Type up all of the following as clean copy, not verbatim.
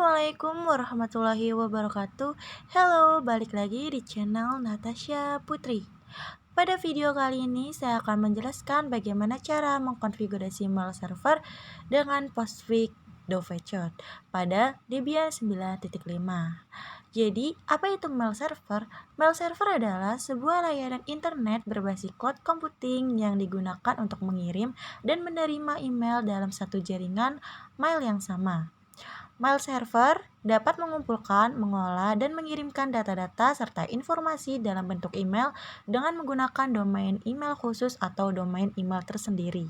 Assalamualaikum warahmatullahi wabarakatuh. Halo, balik lagi di channel Natasha Putri. Pada video kali ini saya akan menjelaskan bagaimana cara mengkonfigurasi mail server dengan Postfix Dovecot pada Debian 9.5. Jadi, apa itu mail server? Mail server adalah sebuah layanan internet berbasis cloud computing yang digunakan untuk mengirim dan menerima email dalam satu jaringan mail yang sama. Mail server dapat mengumpulkan, mengolah, dan mengirimkan data-data serta informasi dalam bentuk email dengan menggunakan domain email khusus atau domain email tersendiri.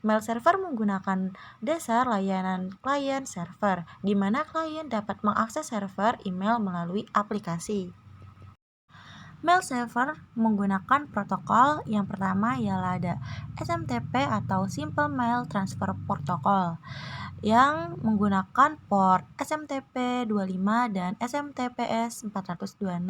Mail server menggunakan dasar layanan client server, di mana klien dapat mengakses server email melalui aplikasi. Mail server menggunakan protokol yang pertama ialah ada SMTP atau Simple Mail Transfer Protocol yang menggunakan port SMTP 25 dan SMTPS 426.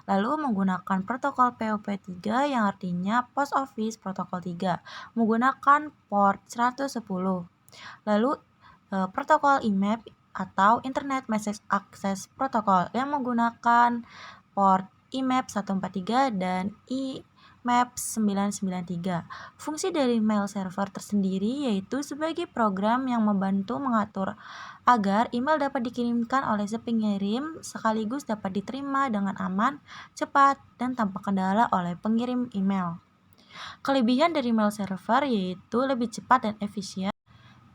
Lalu menggunakan protokol POP3 yang artinya Post Office Protocol 3 menggunakan port 110. Lalu protokol IMAP atau Internet Message Access Protocol yang menggunakan port IMAP 143 dan IMAP 993. Fungsi dari mail server tersendiri yaitu sebagai program yang membantu mengatur agar email dapat dikirimkan oleh si pengirim sekaligus dapat diterima dengan aman, cepat, dan tanpa kendala oleh pengirim email. Kelebihan dari mail server yaitu lebih cepat dan efisien,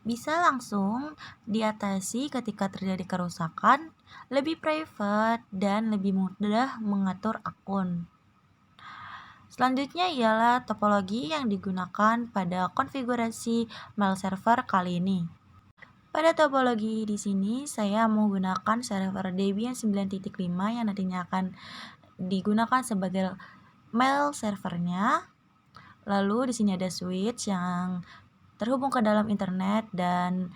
bisa langsung diatasi ketika terjadi kerusakan, lebih private, dan lebih mudah mengatur akun. Selanjutnya ialah topologi yang digunakan pada konfigurasi mail server kali ini. Pada topologi di sini saya menggunakan server Debian 9.5 yang nantinya akan digunakan sebagai mail servernya. Lalu di sini ada switch yang terhubung ke dalam internet dan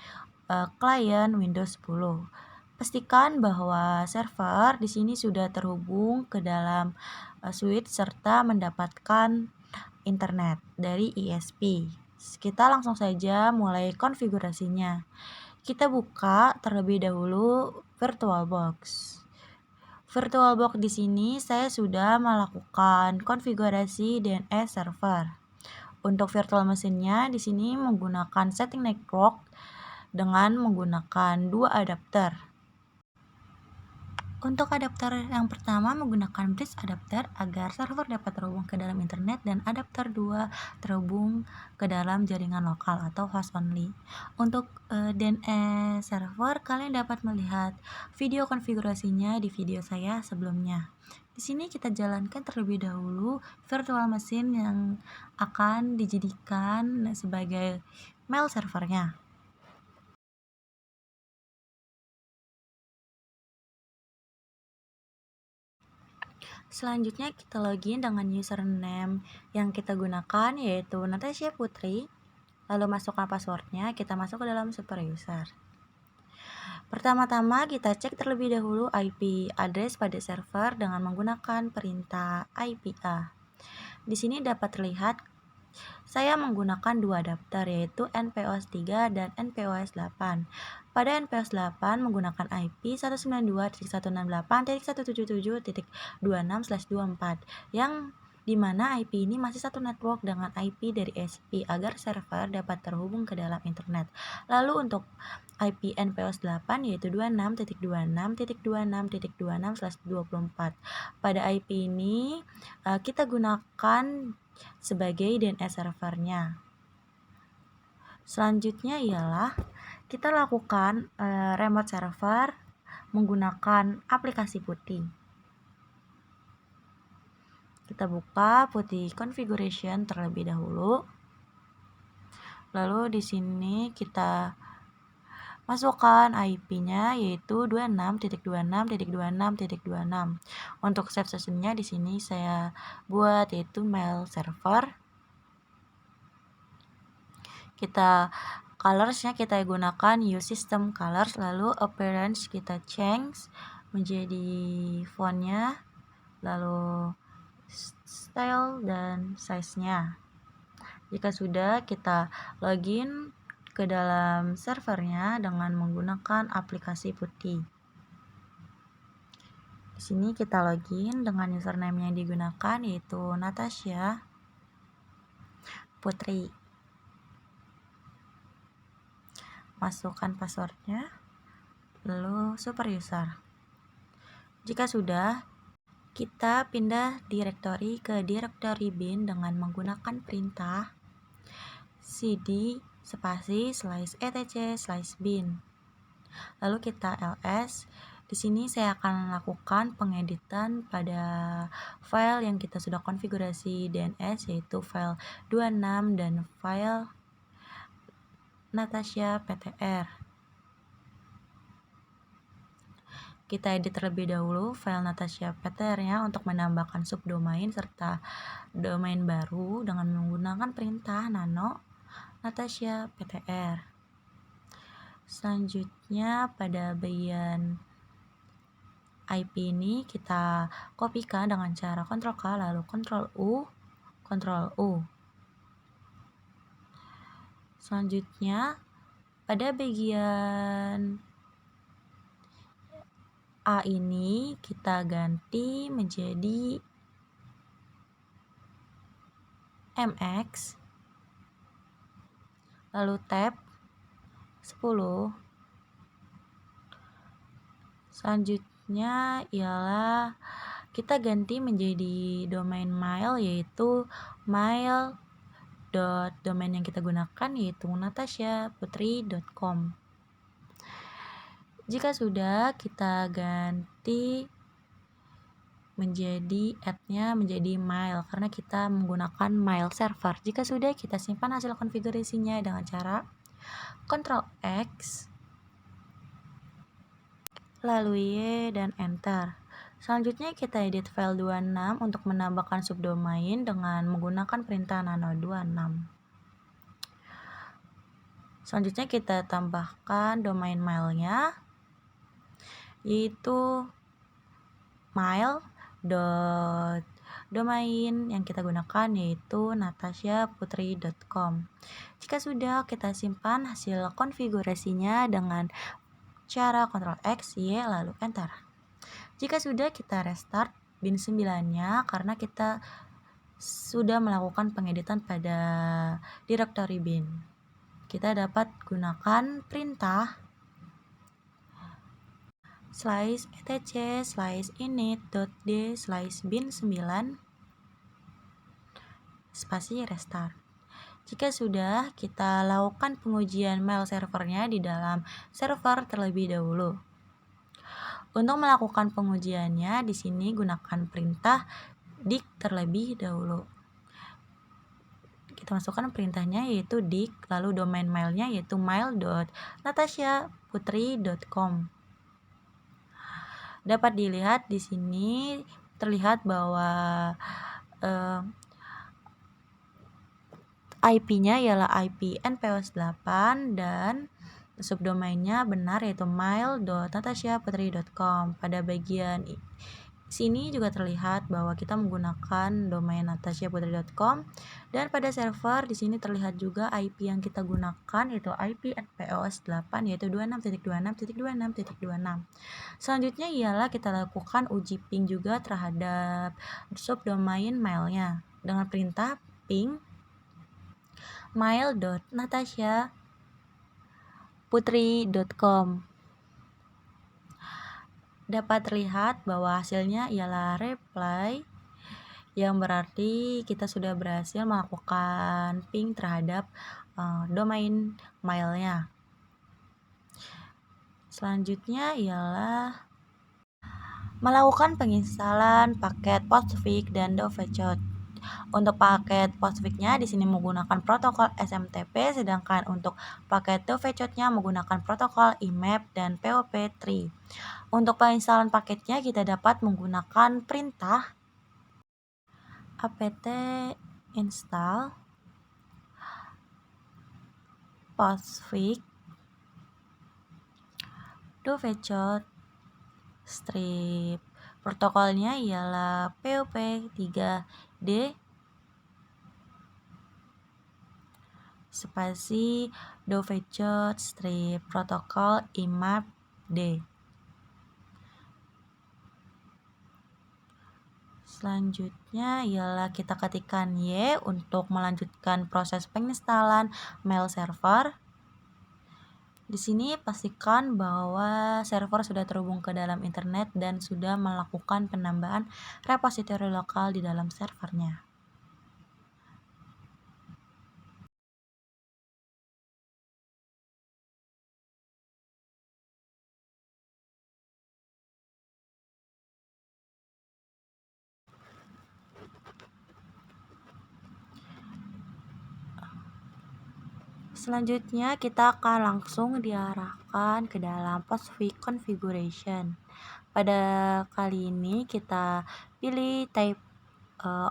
klien Windows 10. Pastikan bahwa server di sini sudah terhubung ke dalam switch serta mendapatkan internet dari ISP. Kita langsung saja mulai konfigurasinya. Kita buka terlebih dahulu VirtualBox. VirtualBox di sini saya sudah melakukan konfigurasi DNS server. Untuk virtual mesinnya di sini menggunakan setting network dengan menggunakan dua adapter. Untuk adapter yang pertama menggunakan bridge adapter agar server dapat terhubung ke dalam internet dan adapter 2 terhubung ke dalam jaringan lokal atau host only. Untuk DNS server kalian dapat melihat video konfigurasinya di video saya sebelumnya. Di sini kita jalankan terlebih dahulu virtual machine yang akan dijadikan sebagai mail servernya. Selanjutnya kita login dengan username yang kita gunakan yaitu Natasha Putri. Lalu masukkan passwordnya, kita masuk ke dalam super user. Pertama-tama kita cek terlebih dahulu IP address pada server dengan menggunakan perintah IPA. Di sini dapat terlihat saya menggunakan dua adapter yaitu NPOS 3 dan NPOS 8. Pada NPOS 8 menggunakan IP 192.168.177.26/24 yang dimana IP ini masih satu network dengan IP dari SP agar server dapat terhubung ke dalam internet. Lalu untuk IP NPOS 8 yaitu 26.26.26.26/24. Pada IP ini kita gunakan sebagai DNS servernya. Selanjutnya ialah kita lakukan remote server menggunakan aplikasi Putih. Kita buka Putih configuration terlebih dahulu. Lalu di sini kita masukkan IP-nya yaitu 26.26.26.26. Untuk set sessionnya di sini saya buat yaitu mail server. Kita colorsnya kita gunakan use system colors, lalu appearance kita change menjadi fontnya, lalu style dan size-nya. Jika sudah kita login ke dalam servernya dengan menggunakan aplikasi Putri. Di sini kita login dengan username yang digunakan yaitu Natasha Putri. Masukkan passwordnya, lalu super user. Jika sudah, kita pindah direktori ke direktori bin dengan menggunakan perintah cd /etc/bin. Lalu kita ls. Di sini saya akan melakukan pengeditan pada file yang kita sudah konfigurasi DNS, yaitu file 26 dan file Natasha PTR. Kita edit terlebih dahulu file Natasha PTR-nya untuk menambahkan subdomain serta domain baru dengan menggunakan perintah nano Natasha PTR. Selanjutnya pada bagian IP ini kita kopikan dengan cara Ctrl K lalu Ctrl U, Ctrl U. Selanjutnya pada bagian A ini kita ganti menjadi MX, lalu tab 10. Selanjutnya ialah kita ganti menjadi domain mail, yaitu mail.domain yang kita gunakan yaitu natashaputri.com. Jika sudah, kita ganti menjadi add-nya menjadi mail karena kita menggunakan mail server. Jika sudah, kita simpan hasil konfigurasinya dengan cara Ctrl X lalu Y dan enter. Selanjutnya kita edit file 26 untuk menambahkan subdomain dengan menggunakan perintah nano 26. Selanjutnya kita tambahkan domain mailnya yaitu mail.domain yang kita gunakan yaitu natashaputri.com. Jika sudah, kita simpan hasil konfigurasinya dengan cara Ctrl X, Y, lalu enter. Jika sudah, kita restart bin 9-nya karena kita sudah melakukan pengeditan pada direktori bin. Kita dapat gunakan perintah /etc/init.d/bin9 spasi restart. Jika sudah, kita lakukan pengujian mail servernya di dalam server terlebih dahulu. Untuk melakukan pengujiannya, di sini gunakan perintah dik terlebih dahulu. Kita masukkan perintahnya yaitu dik, lalu domain mailnya yaitu mail.natashaputri.com. Dapat dilihat di sini terlihat bahwa IP-nya ialah IP npos 8 dan subdomainnya benar yaitu mail.natashaputri.com. Pada bagian sini juga terlihat bahwa kita menggunakan domain natashaputri.com dan pada server di sini terlihat juga IP yang kita gunakan yaitu IP npos 8 yaitu 26.26.26.26. Selanjutnya ialah kita lakukan uji ping juga terhadap subdomain mailnya dengan perintah ping mail.natashaputri.com. Dapat terlihat bahwa hasilnya ialah reply, yang berarti kita sudah berhasil melakukan ping terhadap domain mailnya. Selanjutnya ialah melakukan penginstalan paket Postfix dan Dovecot. Untuk paket Postfix-nya di sini menggunakan protokol SMTP, sedangkan untuk paket Dovecot-nya menggunakan protokol IMAP dan POP3. Untuk penginstalan paketnya kita dapat menggunakan perintah apt install Postfix Dovecot strip. Protokolnya ialah POP3D spasi Dovecot strip protokol IMAP D. Selanjutnya ialah kita ketikkan Y untuk melanjutkan proses penginstalan mail server. Di sini pastikan bahwa server sudah terhubung ke dalam internet dan sudah melakukan penambahan repositori lokal di dalam servernya. Selanjutnya kita akan langsung diarahkan ke dalam Postfix configuration. Pada kali ini kita pilih type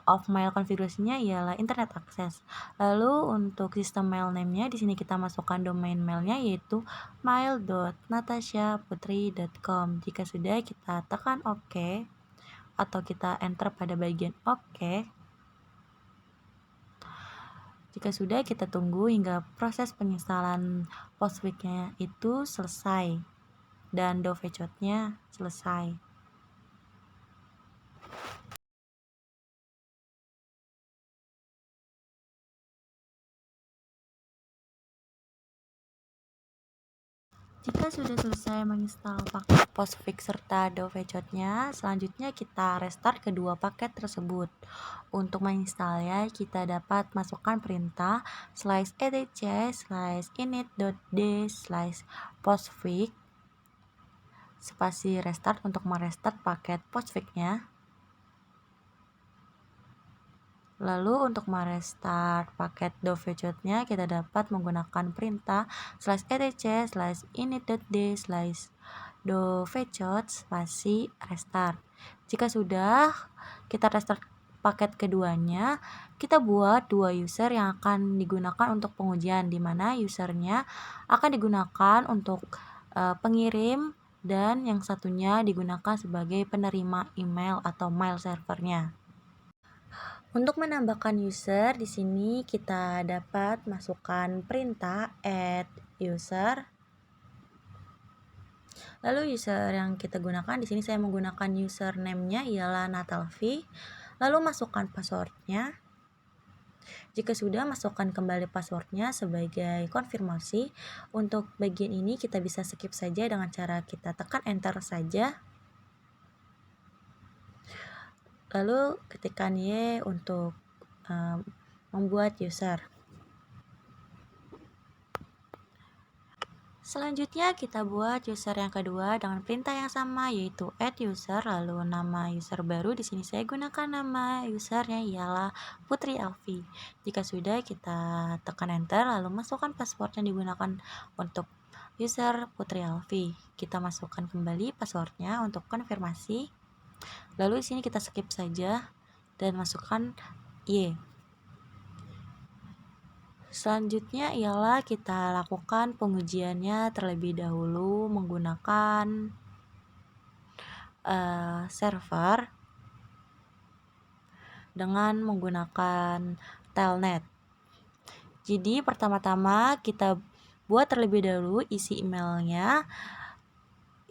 of mail configuration-nya ialah internet access. Lalu untuk sistem mail name-nya di sini kita masukkan domain mail-nya yaitu mail.natashaputri.com. Jika sudah kita tekan OK atau kita enter pada bagian OK. Jika sudah, kita tunggu hingga proses penginstalan Postfix-nya itu selesai dan Dovecot-nya selesai. Jika sudah selesai menginstal paket Postfix serta Dovecot-nya, selanjutnya kita restart kedua paket tersebut. Untuk menginstalnya, kita dapat masukkan perintah /etc/init.d/postfix spasi restart untuk merestart paket Postfix-nya. Lalu untuk merestart paket Dovecot-nya kita dapat menggunakan perintah /etc/init.d/dovecot spasi restart. Jika sudah kita restart paket keduanya, kita buat dua user yang akan digunakan untuk pengujian, di mana usernya akan digunakan untuk pengirim dan yang satunya digunakan sebagai penerima email atau mail servernya. Untuk menambahkan user, di sini kita dapat masukkan perintah add user. Lalu user yang kita gunakan di sini saya menggunakan username-nya ialah Natalvi. Lalu masukkan passwordnya. Jika sudah, masukkan kembali passwordnya sebagai konfirmasi. Untuk bagian ini kita bisa skip saja dengan cara kita tekan enter saja. Lalu ketikkan Y untuk membuat user. Selanjutnya kita buat user yang kedua dengan perintah yang sama yaitu add user, lalu nama user baru di sini saya gunakan nama usernya ialah Putri Alfi. Jika sudah, kita tekan enter lalu masukkan password yang digunakan untuk user Putri Alfi. Kita masukkan kembali passwordnya untuk konfirmasi. Lalu di sini kita skip saja dan masukkan Y. Selanjutnya ialah kita lakukan pengujiannya terlebih dahulu menggunakan server dengan menggunakan telnet. Jadi pertama-tama kita buat terlebih dahulu isi emailnya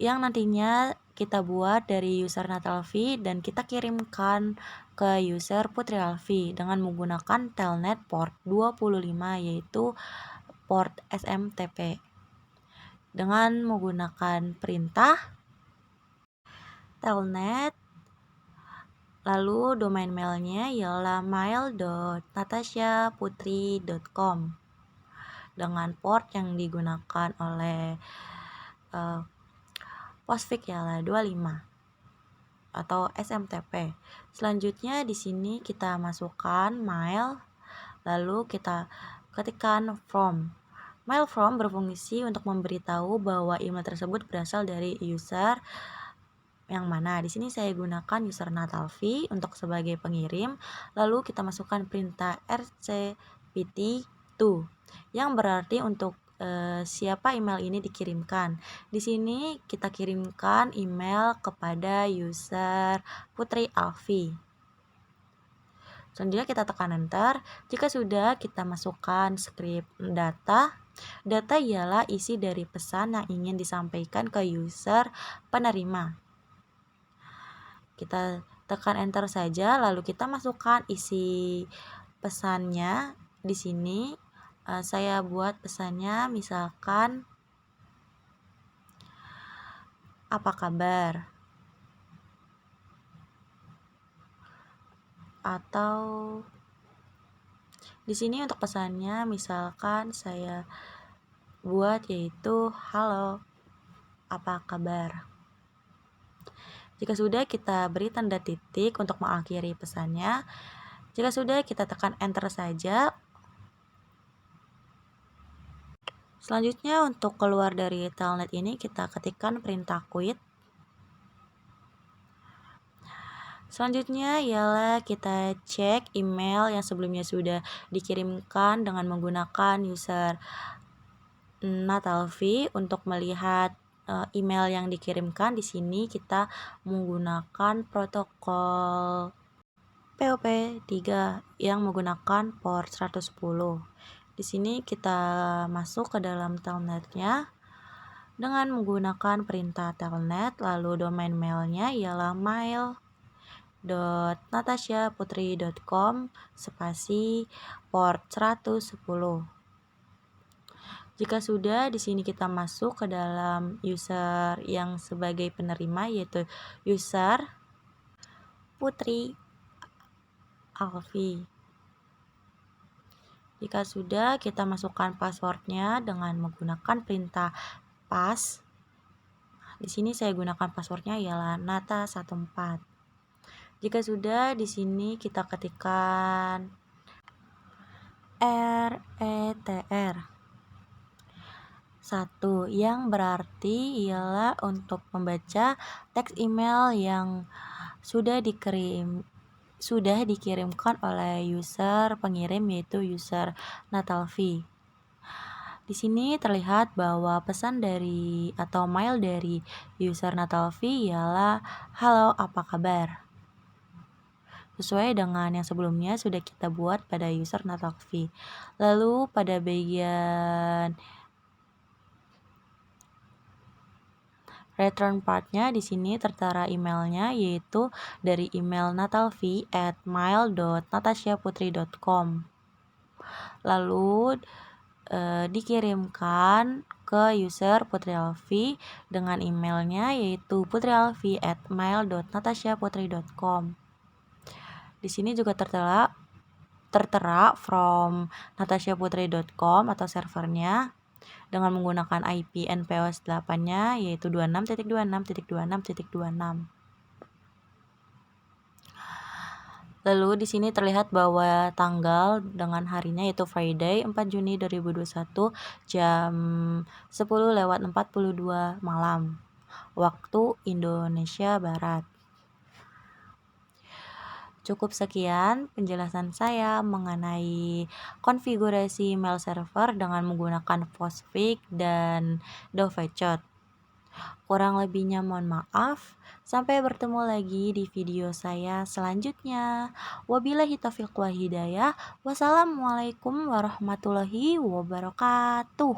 yang nantinya kita buat dari user Natalvi dan kita kirimkan ke user Putri Alfi dengan menggunakan telnet port 25 yaitu port SMTP dengan menggunakan perintah telnet, lalu domain mailnya ialah mail.natashaputri.com dengan port yang digunakan oleh Postfix ialah 25 atau SMTP. Selanjutnya di sini kita masukkan mail, lalu kita ketikkan from. Mail from berfungsi untuk memberitahu bahwa email tersebut berasal dari user yang mana. Di sini saya gunakan user Natalvi untuk sebagai pengirim, lalu kita masukkan perintah rcpt2 yang berarti untuk siapa email ini dikirimkan. Di sini kita kirimkan email kepada user Putri Alfi. Selanjutnya kita tekan enter. Jika sudah, kita masukkan script data. Data ialah isi dari pesan yang ingin disampaikan ke user penerima. Kita tekan enter saja, lalu kita masukkan isi pesannya di sini. Saya buat pesannya misalkan, apa kabar? Atau di sini untuk pesannya misalkan saya buat yaitu halo, apa kabar? Jika sudah, kita beri tanda titik untuk mengakhiri pesannya. Jika sudah, kita tekan enter saja. Selanjutnya untuk keluar dari telnet ini kita ketikkan perintah quit. Selanjutnya ialah kita cek email yang sebelumnya sudah dikirimkan dengan menggunakan user Natalvi. Untuk melihat email yang dikirimkan, di sini kita menggunakan protokol POP3 yang menggunakan port 110. Di sini kita masuk ke dalam telnetnya dengan menggunakan perintah telnet, lalu domain mailnya ialah mail.natasiaputri.com spasi port 110. Jika sudah, di sini kita masuk ke dalam user yang sebagai penerima yaitu user Putri Alfi. Jika sudah, kita masukkan passwordnya dengan menggunakan perintah pass. Di sini saya gunakan passwordnya ialah nata14. Jika sudah, di sini kita ketikkan RETR 1 yang berarti ialah untuk membaca teks email yang sudah dikirimkan oleh user pengirim yaitu user Natalvi. Di sini terlihat bahwa pesan dari atau mail dari user Natalvi ialah halo, apa kabar? Sesuai dengan yang sebelumnya sudah kita buat pada user Natalvi. Lalu pada bagian return partnya di sini tertera emailnya yaitu dari email natalvi@mail.natasiaputri.com. Lalu dikirimkan ke user Putri Alfi dengan emailnya yaitu putrialfi@mail.natasiaputri.com. Di sini juga tertera from natasiaputri.com atau servernya dengan menggunakan IP npos 8-nya yaitu 26.26.26.26. Lalu di sini terlihat bahwa tanggal dengan harinya yaitu Friday 4 Juni 2021 jam 10:42 malam waktu Indonesia Barat. Cukup sekian penjelasan saya mengenai konfigurasi mail server dengan menggunakan Postfix dan Dovecot. Kurang lebihnya mohon maaf. Sampai bertemu lagi di video saya selanjutnya. Wabillahi taufiq wal hidayah. Wassalamualaikum warahmatullahi wabarakatuh.